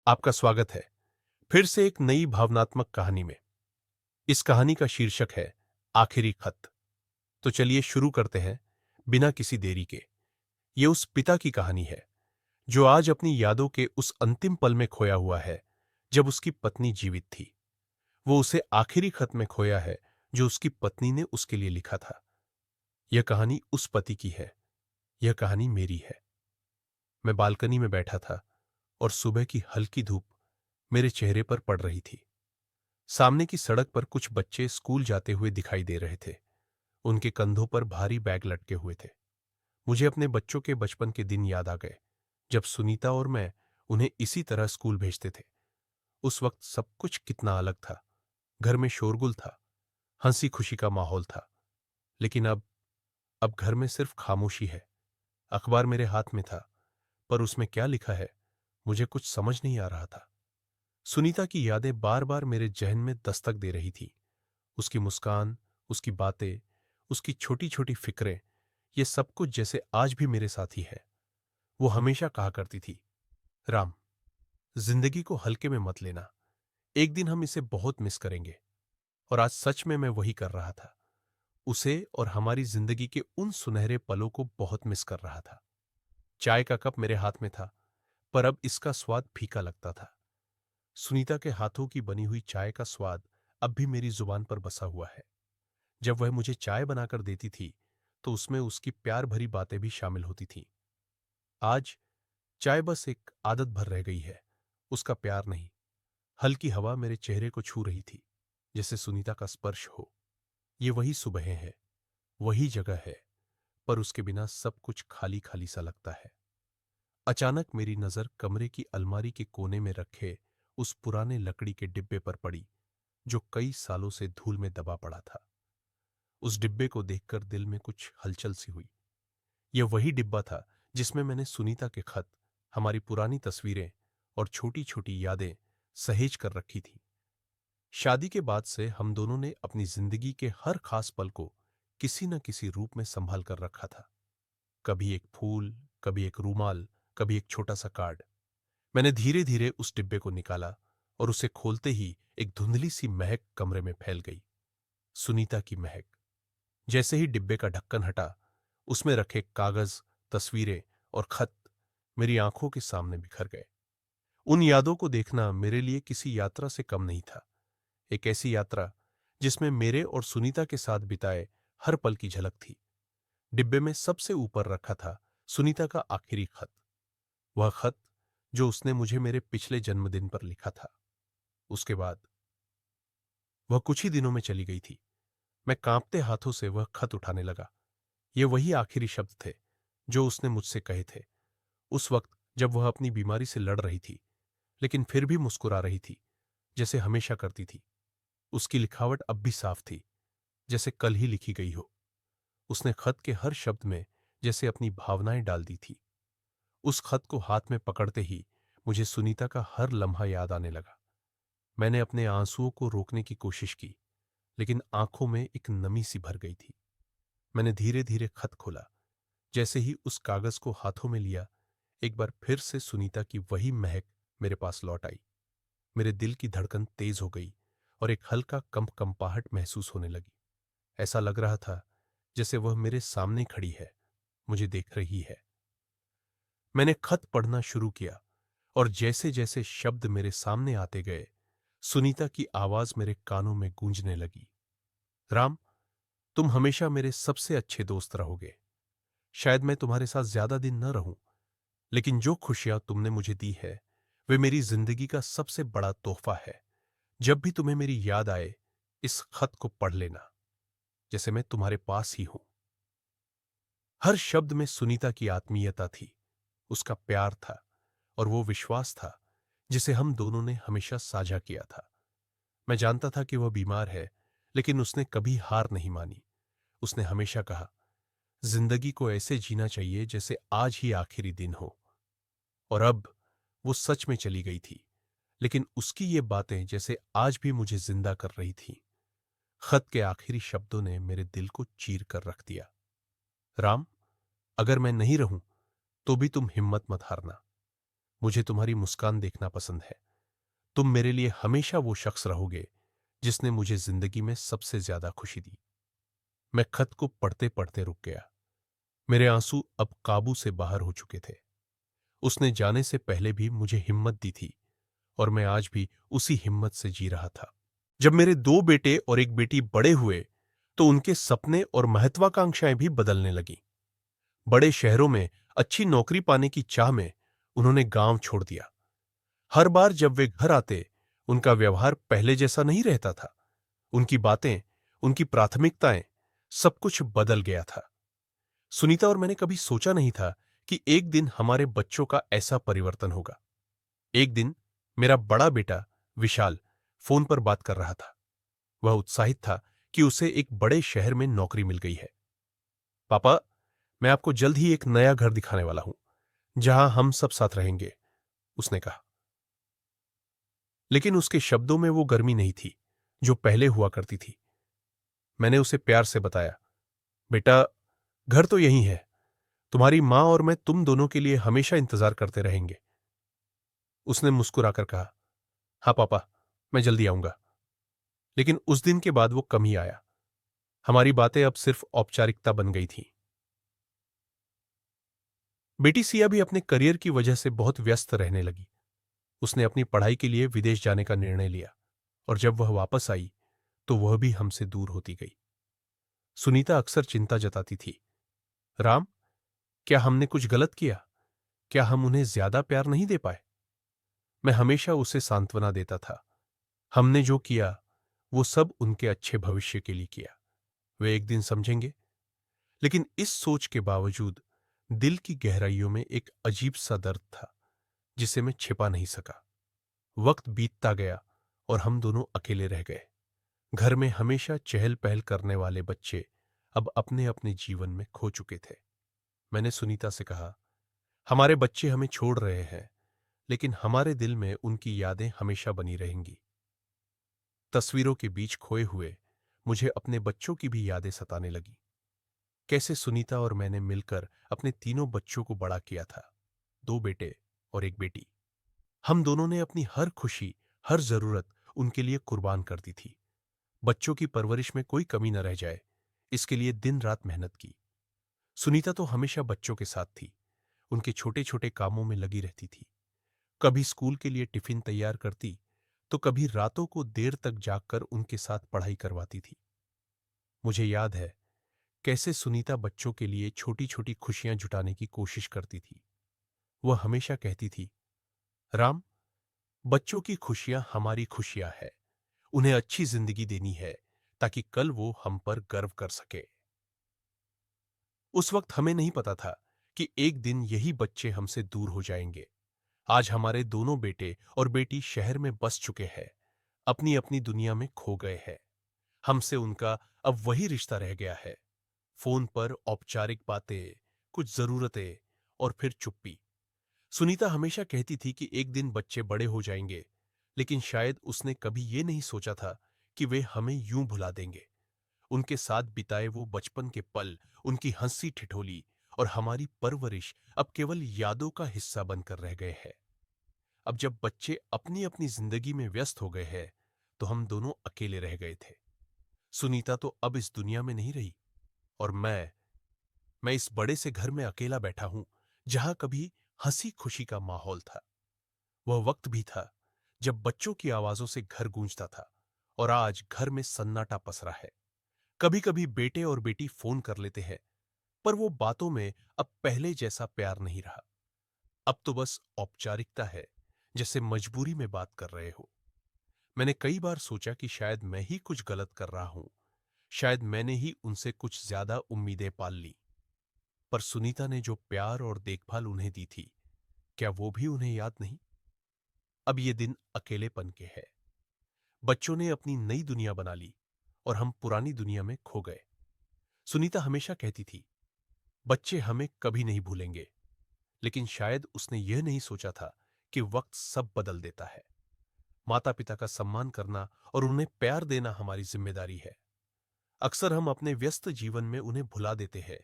आपका स्वागत है फिर से एक नई भावनात्मक कहानी में। इस कहानी का शीर्षक है आखिरी खत। तो चलिए शुरू करते हैं बिना किसी देरी के। ये उस पिता की कहानी है जो आज अपनी यादों के उस अंतिम पल में खोया हुआ है जब उसकी पत्नी जीवित थी। वो उसे आखिरी खत में खोया है जो उसकी पत्नी ने उसके लिए लिखा था। यह कहानी उस पति की है। यह कहानी मेरी है। मैं बालकनी में बैठा था और सुबह की हल्की धूप मेरे चेहरे पर पड़ रही थी। सामने की सड़क पर कुछ बच्चे स्कूल जाते हुए दिखाई दे रहे थे। उनके कंधों पर भारी बैग लटके हुए थे। मुझे अपने बच्चों के बचपन के दिन याद आ गए जब सुनीता और मैं उन्हें इसी तरह स्कूल भेजते थे। उस वक्त सब कुछ कितना अलग था। घर में शोरगुल था, हंसी खुशी का माहौल था। लेकिन अब घर में सिर्फ खामोशी है। अखबार मेरे हाथ में था, पर उसमें क्या लिखा है मुझे कुछ समझ नहीं आ रहा था। सुनीता की यादें बार बार मेरे जहन में दस्तक दे रही थी। उसकी मुस्कान, उसकी बातें, उसकी छोटी छोटी फिक्रें, ये सब कुछ जैसे आज भी मेरे साथ ही है। वो हमेशा कहा करती थी, राम, जिंदगी को हल्के में मत लेना। एक दिन हम इसे बहुत मिस करेंगे। और आज सच में मैं वही कर रहा था। उसे और हमारी जिंदगी के उन सुनहरे पलों को बहुत मिस कर रहा था। चाय का कप मेरे हाथ में था, पर अब इसका स्वाद फीका लगता था। सुनीता के हाथों की बनी हुई चाय का स्वाद अब भी मेरी जुबान पर बसा हुआ है। जब वह मुझे चाय बनाकर देती थी तो उसमें उसकी प्यार भरी बातें भी शामिल होती थीं। आज चाय बस एक आदत भर रह गई है, उसका प्यार नहीं। हल्की हवा मेरे चेहरे को छू रही थी, जैसे सुनीता का स्पर्श हो। ये वही सुबह है, वही जगह है, पर उसके बिना सब कुछ खाली खाली सा लगता है। अचानक मेरी नजर कमरे की अलमारी के कोने में रखे उस पुराने लकड़ी के डिब्बे पर पड़ी जो कई सालों से धूल में दबा पड़ा था। उस डिब्बे को देखकर दिल में कुछ हलचल सी हुई। यह वही डिब्बा था जिसमें मैंने सुनीता के खत, हमारी पुरानी तस्वीरें और छोटी छोटी यादें सहेज कर रखी थी। शादी के बाद से हम दोनों ने अपनी जिंदगी के हर खास पल को किसी न किसी रूप में संभाल कर रखा था। कभी एक फूल, कभी एक रूमाल, कभी एक छोटा सा कार्ड। मैंने धीरे धीरे उस डिब्बे को निकाला और उसे खोलते ही एक धुंधली सी महक कमरे में फैल गई। सुनीता की महक। जैसे ही डिब्बे का ढक्कन हटा, उसमें रखे कागज, तस्वीरें और खत मेरी आंखों के सामने बिखर गए। उन यादों को देखना मेरे लिए किसी यात्रा से कम नहीं था। एक ऐसी यात्रा जिसमें मेरे और सुनीता के साथ बिताए हर पल की झलक थी। डिब्बे में सबसे ऊपर रखा था सुनीता का आखिरी खत। वह खत जो उसने मुझे मेरे पिछले जन्मदिन पर लिखा था। उसके बाद वह कुछ ही दिनों में चली गई थी। मैं कांपते हाथों से वह खत उठाने लगा। ये वही आखिरी शब्द थे जो उसने मुझसे कहे थे, उस वक्त जब वह अपनी बीमारी से लड़ रही थी, लेकिन फिर भी मुस्कुरा रही थी, जैसे हमेशा करती थी। उसकी लिखावट अब भी साफ थी, जैसे कल ही लिखी गई हो। उसने खत के हर शब्द में जैसे अपनी भावनाएं डाल दी थी। उस खत को हाथ में पकड़ते ही मुझे सुनीता का हर लम्हा याद आने लगा। मैंने अपने आंसुओं को रोकने की कोशिश की, लेकिन आंखों में एक नमी सी भर गई थी। मैंने धीरे धीरे खत खोला। जैसे ही उस कागज को हाथों में लिया, एक बार फिर से सुनीता की वही महक मेरे पास लौट आई। मेरे दिल की धड़कन तेज हो गई और एक हल्का कंपकंपाहट महसूस होने लगी। ऐसा लग रहा था जैसे वह मेरे सामने खड़ी है, मुझे देख रही है। मैंने खत पढ़ना शुरू किया और जैसे जैसे शब्द मेरे सामने आते गए, सुनीता की आवाज मेरे कानों में गूंजने लगी। राम, तुम हमेशा मेरे सबसे अच्छे दोस्त रहोगे। शायद मैं तुम्हारे साथ ज्यादा दिन न रहूं, लेकिन जो खुशियां तुमने मुझे दी है, वे मेरी जिंदगी का सबसे बड़ा तोहफा है। जब भी तुम्हें मेरी याद आए, इस खत को पढ़ लेना, जैसे मैं तुम्हारे पास ही हूं। हर शब्द में सुनीता की आत्मीयता थी, उसका प्यार था और वो विश्वास था जिसे हम दोनों ने हमेशा साझा किया था। मैं जानता था कि वह बीमार है, लेकिन उसने कभी हार नहीं मानी। उसने हमेशा कहा, जिंदगी को ऐसे जीना चाहिए जैसे आज ही आखिरी दिन हो। और अब वो सच में चली गई थी, लेकिन उसकी ये बातें जैसे आज भी मुझे जिंदा कर रही थीं। खत के आखिरी शब्दों ने मेरे दिल को चीर कर रख दिया। राम, अगर मैं नहीं रहूं तो भी तुम हिम्मत मत हारना। मुझे तुम्हारी मुस्कान देखना पसंद है। तुम मेरे लिए हमेशा वो शख्स रहोगे जिसने मुझे जिंदगी में सबसे ज्यादा खुशी दी। मैं खत को पढ़ते पढ़ते रुक गया। मेरे आंसू अब काबू से बाहर हो चुके थे। उसने जाने से पहले भी मुझे हिम्मत दी थी और मैं आज भी उसी हिम्मत से जी रहा था। जब मेरे दो बेटे और एक बेटी बड़े हुए तो उनके सपने और महत्वाकांक्षाएं भी बदलने लगीं। बड़े शहरों में अच्छी नौकरी पाने की चाह में उन्होंने गांव छोड़ दिया। हर बार जब वे घर आते, उनका व्यवहार पहले जैसा नहीं रहता था। उनकी बातें, उनकी प्राथमिकताएं, सब कुछ बदल गया था। सुनीता और मैंने कभी सोचा नहीं था कि एक दिन हमारे बच्चों का ऐसा परिवर्तन होगा। एक दिन मेरा बड़ा बेटा विशाल फोन पर बात कर रहा था। वह उत्साहित था कि उसे एक बड़े शहर में नौकरी मिल गई है। पापा, मैं आपको जल्द ही एक नया घर दिखाने वाला हूं, जहां हम सब साथ रहेंगे, उसने कहा। लेकिन उसके शब्दों में वो गर्मी नहीं थी जो पहले हुआ करती थी। मैंने उसे प्यार से बताया, बेटा, घर तो यही है। तुम्हारी मां और मैं तुम दोनों के लिए हमेशा इंतजार करते रहेंगे। उसने मुस्कुराकर कहा, हाँ पापा, मैं जल्दी आऊंगा। लेकिन उस दिन के बाद वो कम ही आया। हमारी बातें अब सिर्फ औपचारिकता बन गई थीं। बेटी सिया भी अपने करियर की वजह से बहुत व्यस्त रहने लगी। उसने अपनी पढ़ाई के लिए विदेश जाने का निर्णय लिया और जब वह वापस आई तो वह भी हमसे दूर होती गई। सुनीता अक्सर चिंता जताती थी, राम, क्या हमने कुछ गलत किया? क्या हम उन्हें ज्यादा प्यार नहीं दे पाए? मैं हमेशा उसे सांत्वना देता था, हमने जो किया वो सब उनके अच्छे भविष्य के लिए किया। वे एक दिन समझेंगे। लेकिन इस सोच के बावजूद दिल की गहराइयों में एक अजीब सा दर्द था जिसे मैं छिपा नहीं सका। वक्त बीतता गया और हम दोनों अकेले रह गए। घर में हमेशा चहल पहल करने वाले बच्चे अब अपने अपने जीवन में खो चुके थे। मैंने सुनीता से कहा, हमारे बच्चे हमें छोड़ रहे हैं, लेकिन हमारे दिल में उनकी यादें हमेशा बनी रहेंगी। तस्वीरों के बीच खोए हुए मुझे अपने बच्चों की भी यादें सताने लगी। कैसे सुनीता और मैंने मिलकर अपने तीनों बच्चों को बड़ा किया था, दो बेटे और एक बेटी। हम दोनों ने अपनी हर खुशी, हर जरूरत उनके लिए कुर्बान कर दी थी। बच्चों की परवरिश में कोई कमी न रह जाए, इसके लिए दिन रात मेहनत की। सुनीता तो हमेशा बच्चों के साथ थी, उनके छोटे छोटे कामों में लगी रहती थी। कभी स्कूल के लिए टिफिन तैयार करती, तो कभी रातों को देर तक जागकर उनके साथ पढ़ाई करवाती थी। मुझे याद है कैसे सुनीता बच्चों के लिए छोटी छोटी खुशियां जुटाने की कोशिश करती थी। वह हमेशा कहती थी, राम, बच्चों की खुशियां हमारी खुशियां है। उन्हें अच्छी जिंदगी देनी है ताकि कल वो हम पर गर्व कर सके। उस वक्त हमें नहीं पता था कि एक दिन यही बच्चे हमसे दूर हो जाएंगे। आज हमारे दोनों बेटे और बेटी शहर में बस चुके हैं, अपनी अपनी दुनिया में खो गए हैं। हमसे उनका अब वही रिश्ता रह गया है, फोन पर औपचारिक बातें, कुछ जरूरतें और फिर चुप्पी। सुनीता हमेशा कहती थी कि एक दिन बच्चे बड़े हो जाएंगे, लेकिन शायद उसने कभी ये नहीं सोचा था कि वे हमें यूं भुला देंगे। उनके साथ बिताए वो बचपन के पल, उनकी हंसी ठिठोली और हमारी परवरिश अब केवल यादों का हिस्सा बनकर रह गए हैं। अब जब बच्चे अपनी अपनी जिंदगी में व्यस्त हो गए हैं, तो हम दोनों अकेले रह गए थे। सुनीता तो अब इस दुनिया में नहीं रही और मैं इस बड़े से घर में अकेला बैठा हूं, जहां कभी हंसी खुशी का माहौल था। वह वक्त भी था जब बच्चों की आवाजों से घर गूंजता था और आज घर में सन्नाटा पसरा है। कभी कभी बेटे और बेटी फोन कर लेते हैं, पर वो बातों में अब पहले जैसा प्यार नहीं रहा। अब तो बस औपचारिकता है, जैसे मजबूरी में बात कर रहे हो। मैंने कई बार सोचा कि शायद मैं ही कुछ गलत कर रहा हूं, शायद मैंने ही उनसे कुछ ज्यादा उम्मीदें पाल ली। पर सुनीता ने जो प्यार और देखभाल उन्हें दी थी, क्या वो भी उन्हें याद नहीं? अब ये दिन अकेलेपन के है। बच्चों ने अपनी नई दुनिया बना ली और हम पुरानी दुनिया में खो गए। सुनीता हमेशा कहती थी, बच्चे हमें कभी नहीं भूलेंगे। लेकिन शायद उसने यह नहीं सोचा था कि वक्त सब बदल देता है। माता पिता का सम्मान करना और उन्हें प्यार देना हमारी जिम्मेदारी है। अक्सर हम अपने व्यस्त जीवन में उन्हें भुला देते हैं,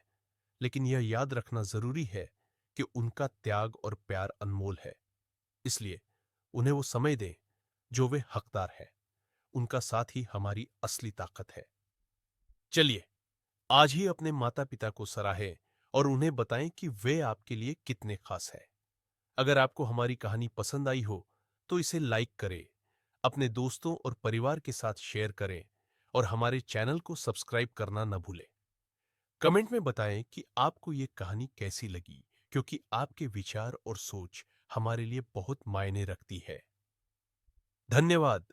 लेकिन यह याद रखना जरूरी है कि उनका त्याग और प्यार अनमोल है। इसलिए उन्हें वो समय दें जो वे हकदार है। उनका साथ ही हमारी असली ताकत है। चलिए आज ही अपने माता पिता को सराहें और उन्हें बताएं कि वे आपके लिए कितने खास हैं। अगर आपको हमारी कहानी पसंद आई हो तो इसे लाइक करें, अपने दोस्तों और परिवार के साथ शेयर करें और हमारे चैनल को सब्सक्राइब करना न भूलें। कमेंट में बताएं कि आपको ये कहानी कैसी लगी, क्योंकि आपके विचार और सोच हमारे लिए बहुत मायने रखती है। धन्यवाद।